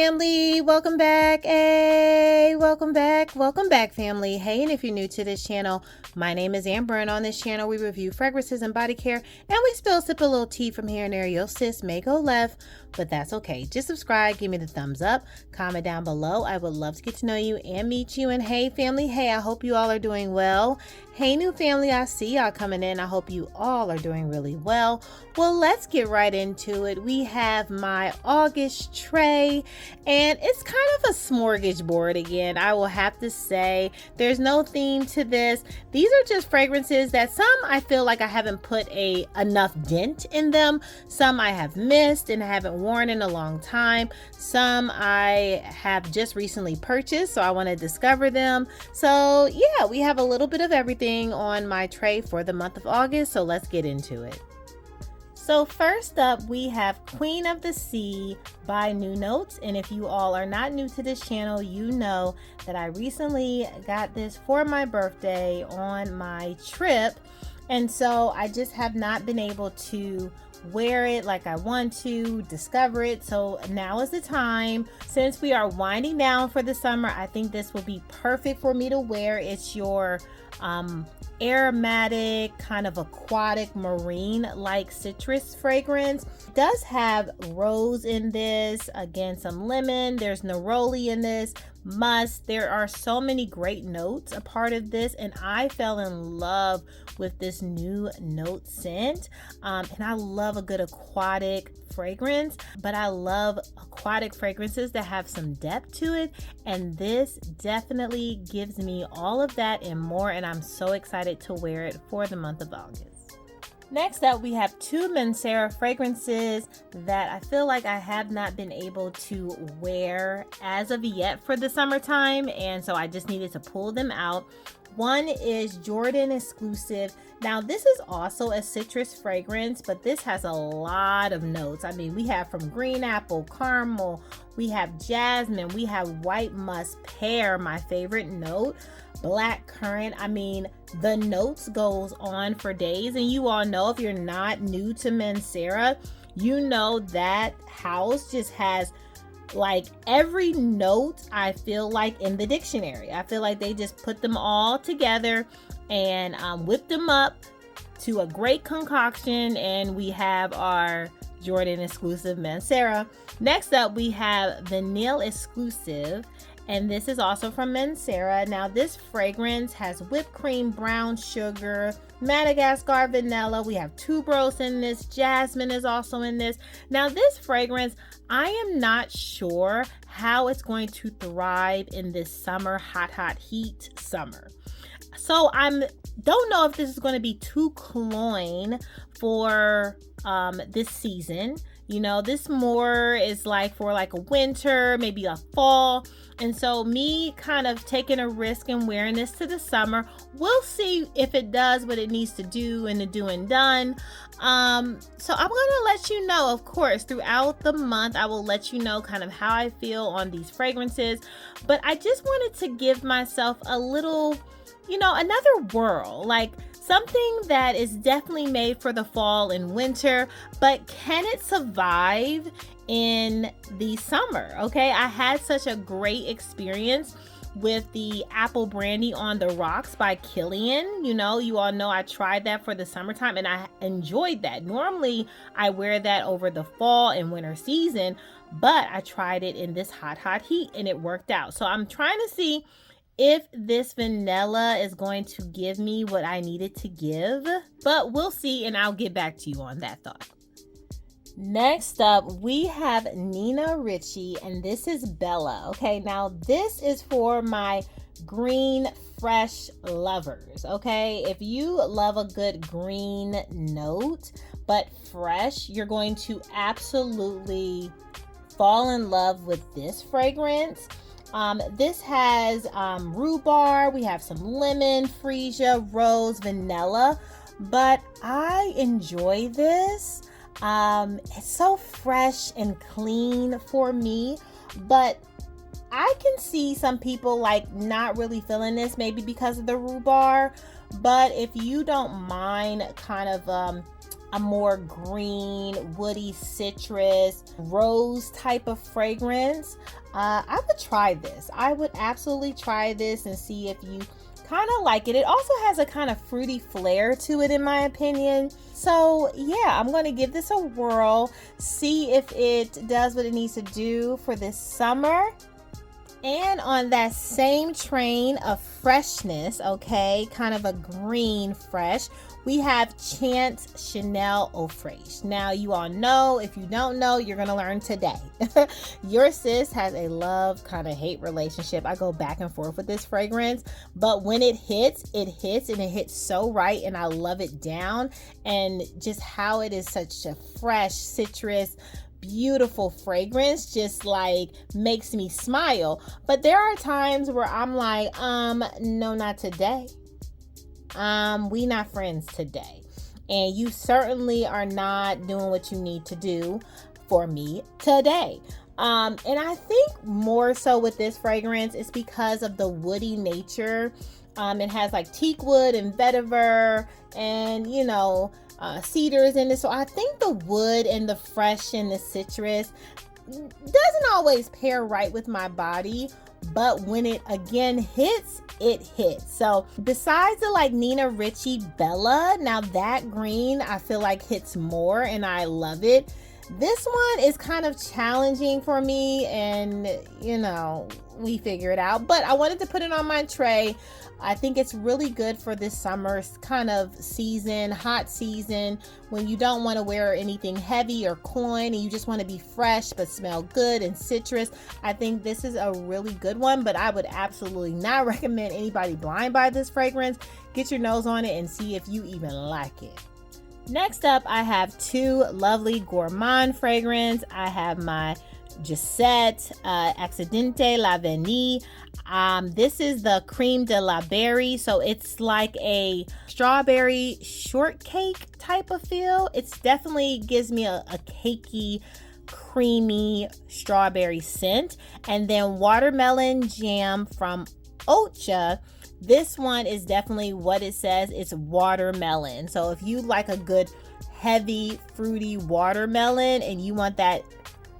family, welcome back. Hey, welcome back family. Hey, and if you're new to this channel, my name is Amber, and on this channel we review fragrances and body care, and we sip a little tea from here and there. Your sis may go left, but that's okay. Just subscribe, give me the thumbs up, comment down below. I would love to get to know you and meet you. And hey family, hey, I hope you all are doing well. Hey new family, I see y'all coming in. I hope you all are doing really well. Well, let's get right into it. We have my August tray, and it's kind of a smorgasbord again. I will have to say there's no theme to this. These are just fragrances that some I feel like I haven't put enough dent in them. Some I have missed and I haven't worn in a long time. Some I have just recently purchased, so I want to discover them. So yeah, we have a little bit of everything on my tray for the month of August, so let's get into it. So first up, we have Queen of the Sea by New Notes. And if you all are not new to this channel, you know that I recently got this for my birthday on my trip. And so I just have not been able to wear it like I want to, discover it. So now is the time. Since we are winding down for the summer, I think this will be perfect for me to wear. It's your aromatic, kind of aquatic, marine like citrus fragrance. It does have rose in this, again some lemon, there's neroli in this, musk. There are so many great notes a part of this, and I fell in love with this New Note scent. And I love a good aquatic fragrance, but I love aquatic fragrances that have some depth to it, and this definitely gives me all of that and more, and I'm so excited to wear it for the month of August. Next up, we have two Mancera fragrances that I feel like I have not been able to wear as of yet for the summertime, and so I just needed to pull them out. One is Jordan exclusive. Now this is also a citrus fragrance, but this has a lot of notes. I mean, we have from green apple, caramel, we have jasmine, we have white musk, pear, my favorite note, black currant. I mean, the notes goes on for days, and you all know, if you're not new to Mancera, you know that house just has like every note I feel like in the dictionary. I feel like they just put them all together and whipped them up to a great concoction, and we have our Jordan exclusive Mancera. Next up, we have Vanille exclusive, and this is also from Mancera. Now this fragrance has whipped cream, brown sugar, Madagascar vanilla. We have tuberose in this. Jasmine is also in this. Now this fragrance, I am not sure how it's going to thrive in this summer, hot heat summer. So don't know if this is going to be too cloying for this season. You know, this more is like for like a winter, maybe a fall. And so me kind of taking a risk and wearing this to the summer, we'll see if it does what it needs to do in the do and done. So I'm going to let you know, of course, throughout the month, I will let you know kind of how I feel on these fragrances. But I just wanted to give myself a little, you know, another whirl, like something that is definitely made for the fall and winter, but can it survive in the summer? Okay, I had such a great experience with the apple brandy on the rocks by Killian. You know, you all know I tried that for the summertime and I enjoyed that. Normally I wear that over the fall and winter season, but I tried it in this hot heat and it worked out. So I'm trying to see if this vanilla is going to give me what I needed to give, but we'll see, and I'll get back to you on that thought. Next up, we have Nina Ricci, and this is Bella. Okay, now this is for my green fresh lovers. Okay, if you love a good green note but fresh, you're going to absolutely fall in love with this fragrance. This has rhubarb, we have some lemon, freesia, rose, vanilla, but I enjoy this. It's so fresh and clean for me, but I can see some people like not really feeling this, maybe because of the rhubarb. But if you don't mind kind of a more green, woody, citrus, rose type of fragrance, I would try this. I would absolutely try this and see if you kind of like it. It also has a kind of fruity flair to it, in my opinion. So yeah, I'm going to give this a whirl, see if it does what it needs to do for this summer. And on that same train of freshness, okay, kind of a green fresh, we have Chance Chanel Eau Fraiche. Now, you all know, if you don't know, you're going to learn today. Your sis has a love kind of hate relationship. I go back and forth with this fragrance, but when it hits, and it hits so right, and I love it down, and just how it is such a fresh citrus, beautiful fragrance, just like makes me smile. But there are times where I'm like, no, not today. We not friends today. And you certainly are not doing what you need to do for me today. And I think more so with this fragrance, it's because of the woody nature. It has like teak wood and vetiver and, cedars in it. So I think the wood and the fresh and the citrus doesn't always pair right with my body, but when it again hits, it hits. So besides the like Nina Ricci Bella, now that green I feel like hits more and I love it. This one is kind of challenging for me, and we figure it out, but I wanted to put it on my tray. I think it's really good for this summer kind of season, hot season, when you don't want to wear anything heavy or coin and you just want to be fresh but smell good and citrus. I think this is a really good one, but I would absolutely not recommend anybody blind buy this fragrance. Get your nose on it and see if you even like it. Next up, I have two lovely gourmand fragrance. I have my Gisette Accidente La Vanille. This is the Creme de la Berry, so it's like a strawberry shortcake type of feel. It's definitely gives me a cakey, creamy strawberry scent. And then watermelon jam from Ocha. This one is definitely what it says. It's watermelon. So if you like a good heavy fruity watermelon and you want that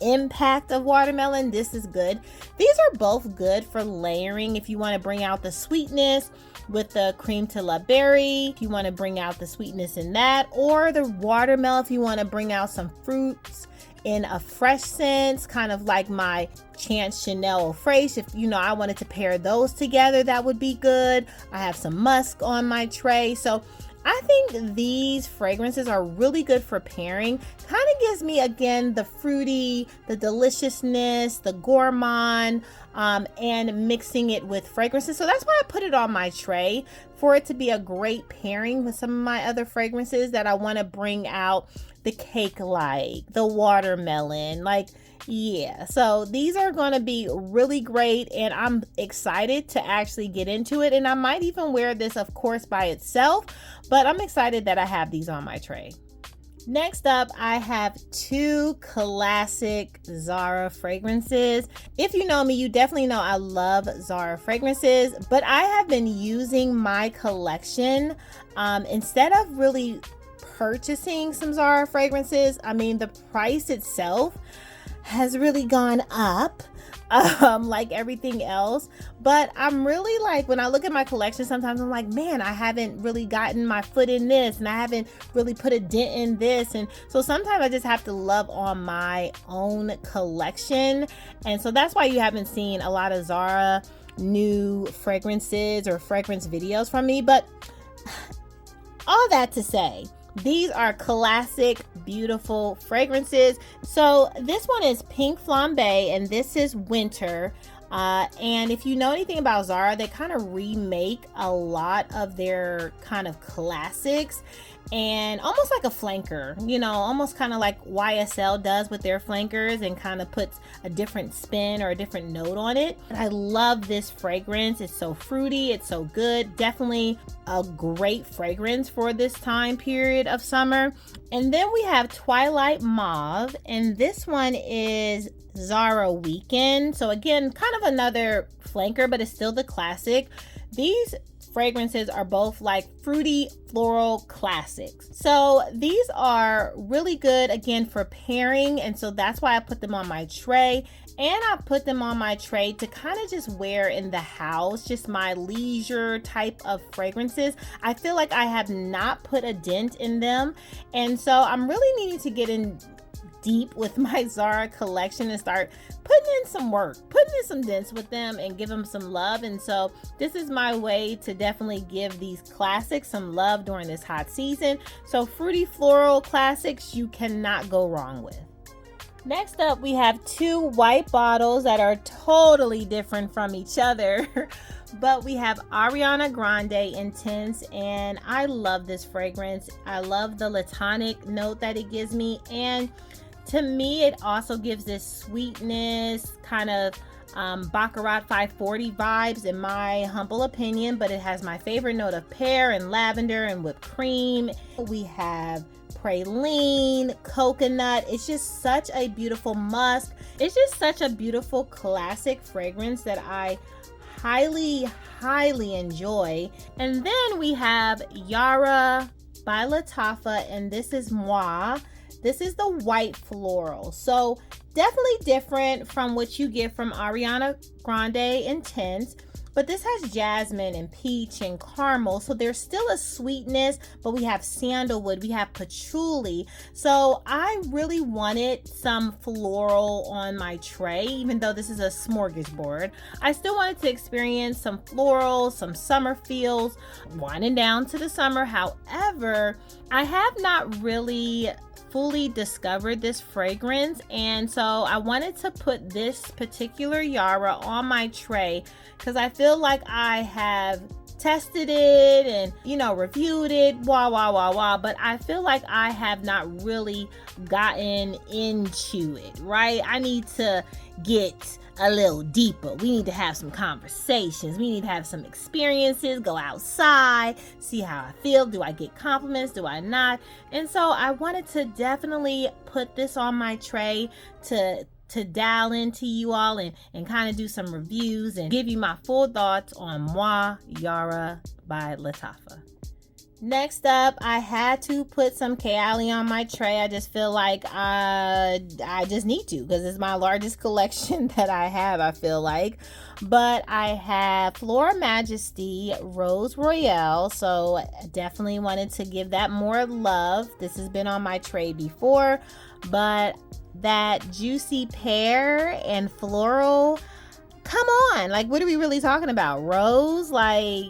impact of watermelon, this is good. These are both good for layering if you want to bring out the sweetness with the Creme de la Berry, if you want to bring out the sweetness in that, or the watermelon if you want to bring out some fruits in a fresh sense, kind of like my Chance Chanel Eau Fraiche. If I wanted to pair those together, that would be good. I have some musk on my tray, so I think these fragrances are really good for pairing. Kind of gives me, again, the fruity, the deliciousness, the gourmand, and mixing it with fragrances. So that's why I put it on my tray, for it to be a great pairing with some of my other fragrances that I want to bring out the cake-like, the watermelon, yeah. So these are going to be really great, and I'm excited to actually get into it. And I might even wear this, of course, by itself, but I'm excited that I have these on my tray. Next up, I have two classic Zara fragrances. If you know me, you definitely know I love Zara fragrances, but I have been using my collection instead of really purchasing some Zara fragrances. I mean, the price itself has really gone up, like everything else. But I'm really like, when I look at my collection, sometimes I'm like, man, I haven't really gotten my foot in this, and I haven't really put a dent in this. And so sometimes I just have to love on my own collection. And so that's why you haven't seen a lot of Zara new fragrances or fragrance videos from me. But all that to say, these are classic, beautiful fragrances. So this one is Pink Flambe, and this is winter. And if you know anything about Zara, they kind of remake a lot of their kind of classics, and almost like a flanker, almost kind of like YSL does with their flankers, and kind of puts a different spin or a different note on it. And I love this fragrance. It's so fruity. It's so good. Definitely a great fragrance for this time period of summer. And then we have Twilight Mauve, and this one is Zara Weekend. So again, kind of another flanker, but it's still the classic. These fragrances are both like fruity floral classics. So these are really good again for pairing, and so that's why I put them on my tray. And I put them on my tray to kind of just wear in the house, just my leisure type of fragrances. I feel like I have not put a dent in them, and so I'm really needing to get in deep with my Zara collection and start putting in some work, putting in some dents with them and give them some love. And so this is my way to definitely give these classics some love during this hot season. So fruity floral classics you cannot go wrong with. Next up, we have two white bottles that are totally different from each other. But we have Ariana Grande Intense, and I love this fragrance. I love the latonic note that it gives me, and to me, it also gives this sweetness, kind of Baccarat 540 vibes in my humble opinion, but it has my favorite note of pear and lavender and whipped cream. We have praline, coconut. It's just such a beautiful musk. It's just such a beautiful classic fragrance that I highly enjoy. And then we have Yara by Lattafa, and this is Moi. This is the white floral. So definitely different from what you get from Ariana Grande Intense, but this has jasmine and peach and caramel. So there's still a sweetness, but we have sandalwood, we have patchouli. So I really wanted some floral on my tray, even though this is a smorgasbord. I still wanted to experience some floral, some summer feels, winding down to the summer. However, I have not really fully discovered this fragrance, and so I wanted to put this particular Yara on my tray because I feel like I have tested it and reviewed it, but I feel like I have not really gotten into it, right? I need to get a little deeper. We need to have some conversations. We need to have some experiences, go outside, see how I feel. Do I get compliments? Do I not? And so I wanted to definitely put this on my tray to dial into you all and kind of do some reviews and give you my full thoughts on Moi Yara by Lattafa. Next up, I had to put some Kayali on my tray. I just feel like I just need to, because it's my largest collection that I have, I feel like. But I have Flora Majesty Rose Royale, so I definitely wanted to give that more love. This has been on my tray before, but that juicy pear and floral, come on, like, what are we really talking about? Rose, like,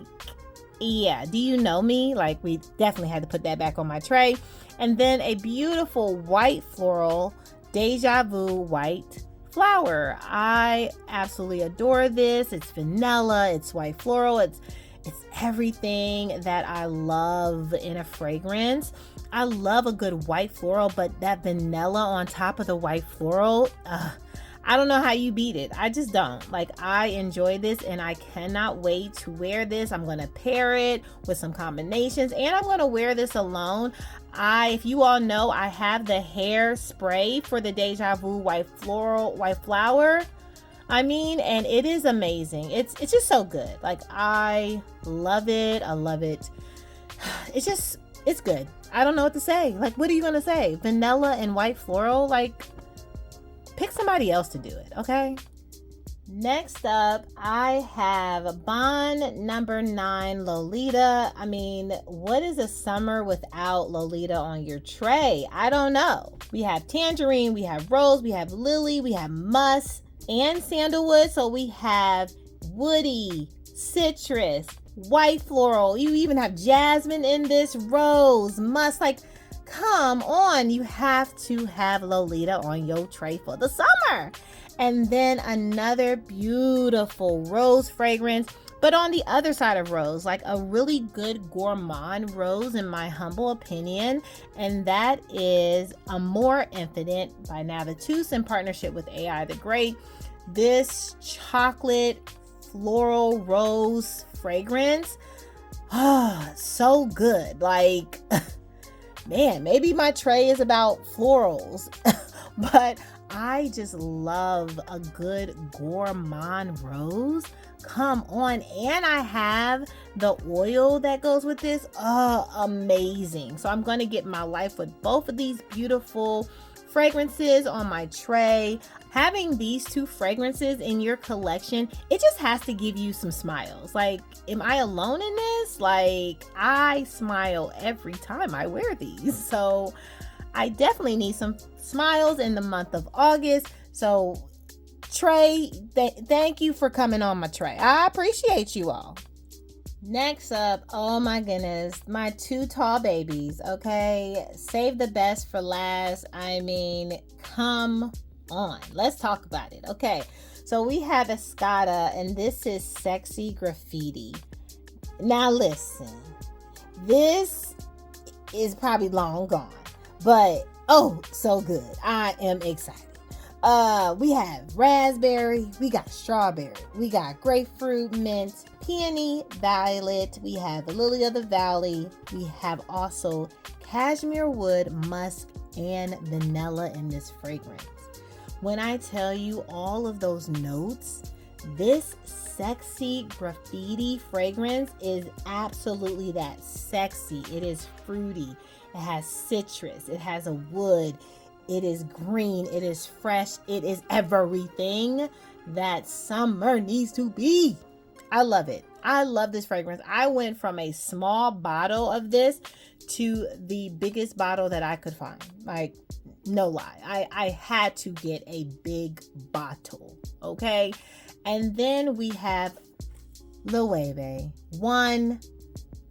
yeah, do you know me? Like, we definitely had to put that back on my tray. And then a beautiful white floral, Deja Vu white flower. I absolutely adore this. It's vanilla, it's white floral, it's everything that I love in a fragrance. I love a good white floral, but that vanilla on top of the white floral, I don't know how you beat it. I just don't. Like, I enjoy this and I cannot wait to wear this. I'm going to pair it with some combinations, and I'm going to wear this alone. If you all know, I have the hair spray for the Deja Vu white flower. And it is amazing. It's just so good. Like, I love it. I love it. It's good. I don't know what to say. Like, what are you going to say? Vanilla and white floral? Like, pick somebody else to do it, okay? Next up, I have Bond number 9 Lolita. What is a summer without Lolita on your tray? I don't know. We have tangerine, we have rose, we have lily, we have musk and sandalwood. So we have woody, citrus, white floral. You even have jasmine in this, rose, musk. Like, come on, you have to have Lolita on your tray for the summer. And then another beautiful rose fragrance, but on the other side of rose, like a really good gourmand rose in my humble opinion, and that is Amore Infinite by Navatus in partnership with AI the Great. This chocolate floral rose fragrance, so good. Like, man, maybe my tray is about florals but I just love a good gourmand rose. Come on. And I have the oil that goes with this. Oh, amazing. So I'm going to get my life with both of these beautiful fragrances on my tray. Having these two fragrances in your collection, it just has to give you some smiles. Like, am I alone in this? Like, I smile every time I wear these. So I definitely need some smiles in the month of August. So Trey, thank you for coming on my tray. I appreciate you all. Next up, oh my goodness, my two tall babies, okay? Save the best for last. I mean, come on. Let's talk about it. Okay, so we have Escada, and this is Sexy Graffiti. Now listen, this is probably long gone, but oh, so good. I am excited. We have raspberry, we got strawberry, we got grapefruit, mint, peony, violet, we have the lily of the valley, we have also cashmere wood, musk, and vanilla in this fragrance. When I tell you all of those notes, this Sexy Graffiti fragrance is absolutely that sexy. It is fruity, it has citrus, it has a wood, it is green, it is fresh, it is everything that summer needs to be. I love it. I love this fragrance. I went from a small bottle of this to the biggest bottle that I could find. Like, no lie. I had to get a big bottle, okay? And then we have Loewe, one,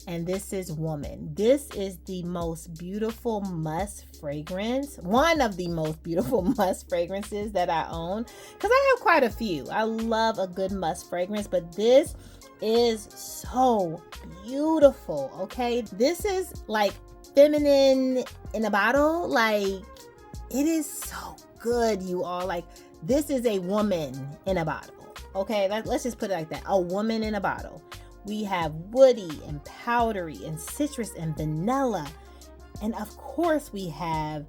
and this is Woman. This is the most beautiful musk fragrance, one of the most beautiful musk fragrances that I own, because I have quite a few. I love a good musk fragrance, but this is so beautiful, okay? This is like feminine in a bottle. Like, it is so good, you all. Like, this is a woman in a bottle, okay? Let's just put it like that, a woman in a bottle. We have woody and powdery and citrus and vanilla. And of course we have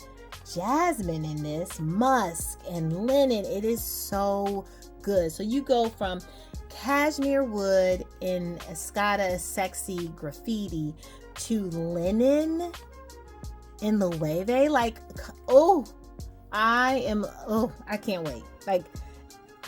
jasmine in this, musk and linen. It is so good. So you go from cashmere wood in Escada Sexy Graffiti to linen in Loewe. Like, I can't wait. Like,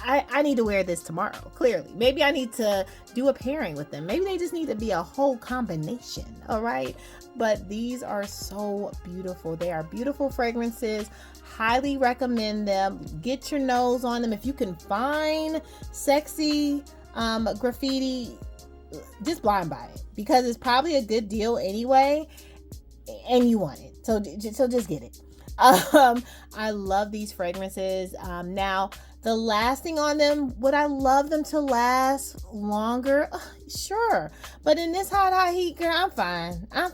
I need to wear this tomorrow, clearly. Maybe I need to do a pairing with them. Maybe they just need to be a whole combination, all right? But these are so beautiful. They are beautiful fragrances. Highly recommend them. Get your nose on them. If you can find Sexy Graffiti, just blind buy it, because it's probably a good deal anyway, and you want it. So just get it. I love these fragrances. Now, the lasting on them, would I love them to last longer? Sure. But in this hot heat, girl, I'm fine. I'm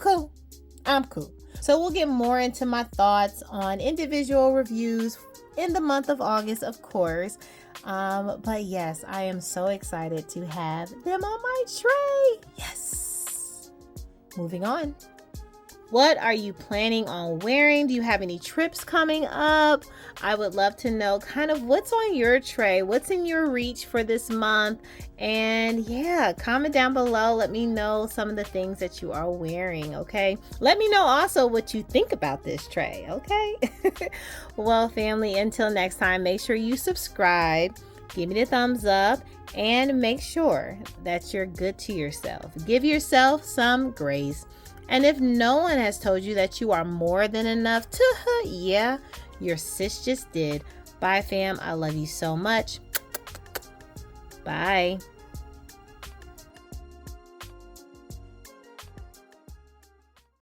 cool. So we'll get more into my thoughts on individual reviews in the month of August, of course. But yes, I am so excited to have them on my tray. Yes. Moving on. What are you planning on wearing? Do you have any trips coming up? I would love to know kind of what's on your tray, what's in your reach for this month. And yeah, comment down below. Let me know some of the things that you are wearing, okay? Let me know also what you think about this tray, okay? Well, family, until next time, make sure you subscribe, give me the thumbs up, and make sure that you're good to yourself. Give yourself some grace. And if no one has told you that you are more than enough, yeah, your sis just did. Bye, fam. I love you so much. Bye.